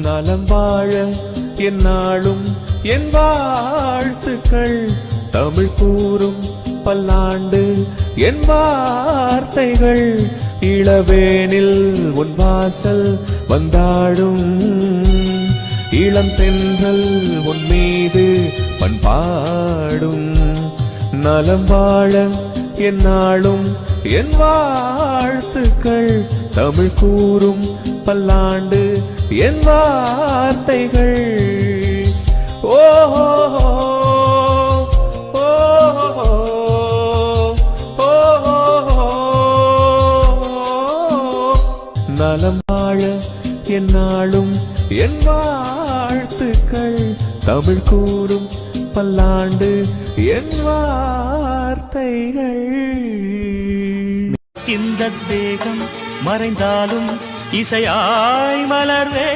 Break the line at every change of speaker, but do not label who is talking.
நலம் வாழ எந்நாளும் என் வாழ்த்துக்கள். தமிழ் கூறும் பல்லாண்டு என் வார்த்தைகள். இளவேனில் உன் வாசல் வந்தாடும் இளம் தென்றல் உன் மீது பண்பாடும். நலம் வாழ எந்நாளும் என் வாழ்த்துக்கள். தமிழ் கூறும் பல்லாண்டு என் வார்த்தைகள். ஓஹோ நலம் வாழ எந்நாளும் என் வாழ்த்துக்கள். தமிழ் கூறும் பல்லாண்டு என் வார்த்தைகள்.
இந்த தேகம் மறைந்தாலும் இசையாய் மலர்வே